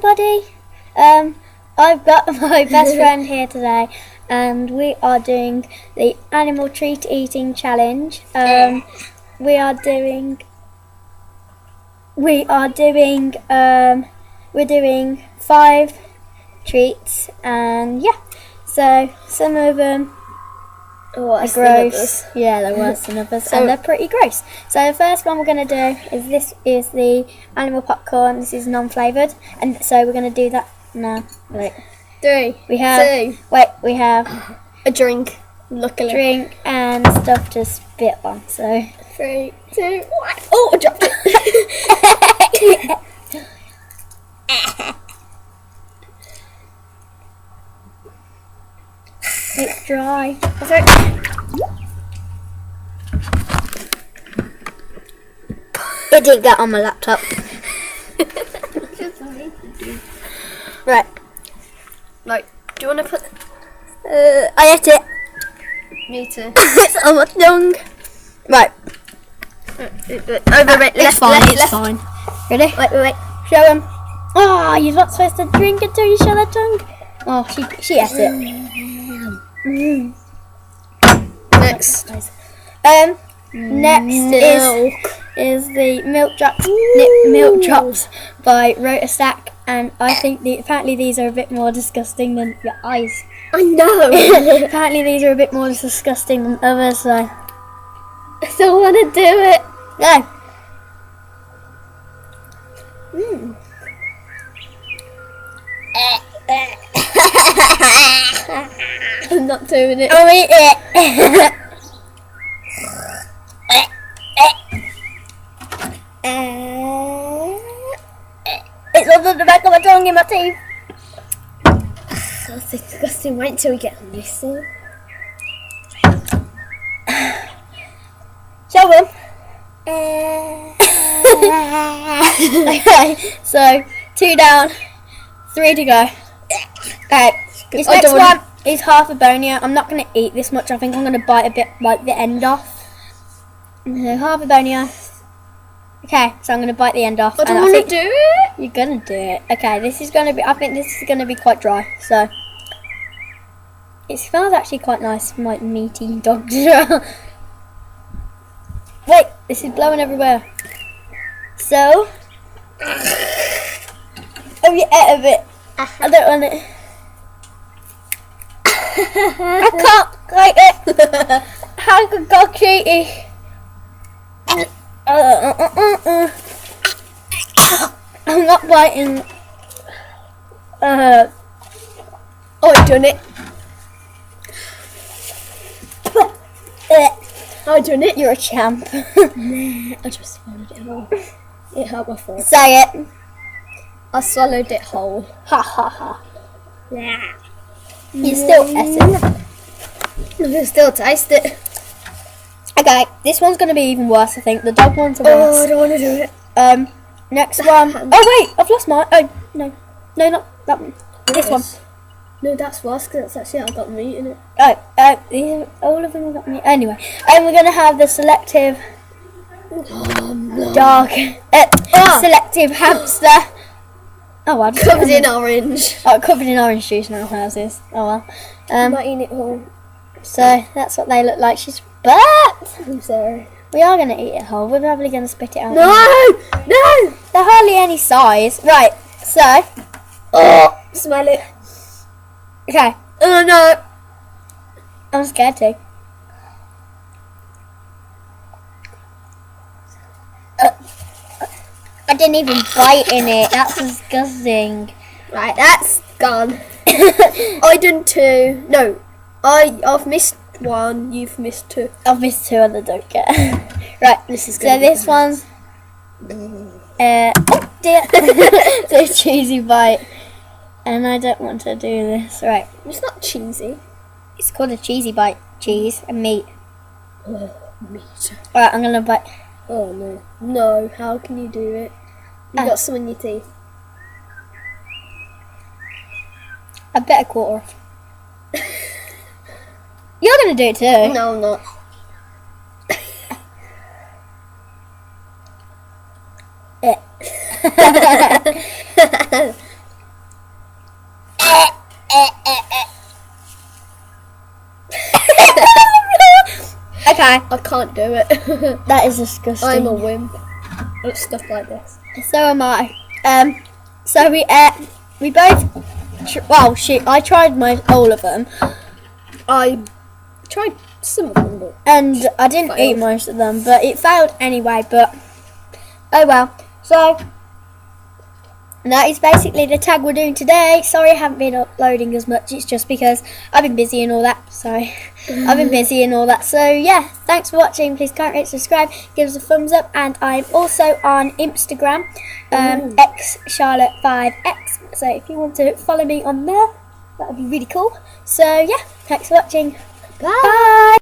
everybody. I've got my best friend here today, and we are doing the animal treat eating challenge. We're doing 5 treats, and yeah. So some of them are gross. Yeah, there were some others, and they're pretty gross. So the first one we're going to do is the animal popcorn. This is non-flavoured, and so we're going to do that now. Wait. 3. We have 2. we have a drink. Luckily. Drink and stuff to spit on. So 3, 2, 1. Oh, I dropped it. It's dry. It didn't get on my laptop. Right. Like, do you want to put? I ate it. Me too. It's on my tongue. Right. Over it. It's fine. Ready? Wait. Show him. Oh, you're not supposed to drink until you show the tongue. Oh, she ate it. Next. Next is the milk drops by Rotastack, and I think apparently these are a bit more disgusting than your eyes. I know. Apparently these are a bit more disgusting than others, so I don't want to do it. no. I'm not doing it. I'll eat it. It's under the back of my tongue in my teeth. That's disgusting. Wait until we get on this thing. Show them. Okay, so 2 down, 3 to go. Okay, this next one is half a bonia. I'm not going to eat this much. I think I'm going to bite a bit, like the end off. So half a bonia. Okay, so I'm going to bite the end off. I don't want to do it. You're going to do it. Okay, this is going to be, I think this is going to be quite dry. So it smells actually quite nice, like meaty dog. Wait, this is blowing everywhere. So, have you ate a bit? I don't want it. I can't like it. How could God treat it? I'm not biting. Oh, I've done it. I've done it. You're a champ. I just swallowed it whole. It hurt my throat. Say it. I swallowed it whole. Ha ha ha. Yeah. You still ate it. I can still taste it. Okay, this one's going to be even worse, I think. The dog one's are Oh, worse. I don't want to do it. Next one. Oh, wait, I've lost mine. Oh, no. No, not that one. This one. No, that's worse because that's actually how I got meat in it. Oh, all of them have got me. Anyway, and we're going to have the selective dog. Selective hamster. Oh, well. Covered in orange. Oh, covered in orange juice now. How's this? Oh, well. I'm not eating it whole. So, that's what they look like. But I'm sorry. we are going to eat it whole. We're probably going to spit it out. No! No! They're hardly any size. Right, so. Oh, smell it. Okay. Oh, no. I'm scared too. I didn't even bite in it. That's disgusting. Right, that's gone. I done 2. No, I've missed 1. You've missed 2. I've missed 2 and I don't get. Right, This is so good. this one's oh dear. The cheesy bite. And I don't want to do this. Right. It's not cheesy. It's called a cheesy bite. Cheese and meat. Oh, meat. Alright, I'm gonna bite. Oh, no. No, how can you do it? You've got some in your teeth. I bet a quarter off. You're gonna do it too. No, I'm not. Okay. I can't do it. That is disgusting. I'm a wimp at stuff like this. So am I. So we both. Well, shoot, I tried all of them, I tried some of them, but and I didn't eat Failed. most of them, but it failed anyway. But oh well. So that is basically the tag we're doing today. Sorry I haven't been uploading as much. It's just because I've been busy and all that. So I've been busy and all that. So yeah, thanks for watching. Please comment, rate, subscribe, give us a thumbs up, and I'm also on Instagram, xcharlotte5x. So if you want to follow me on there, that would be really cool. So yeah, thanks for watching. Bye.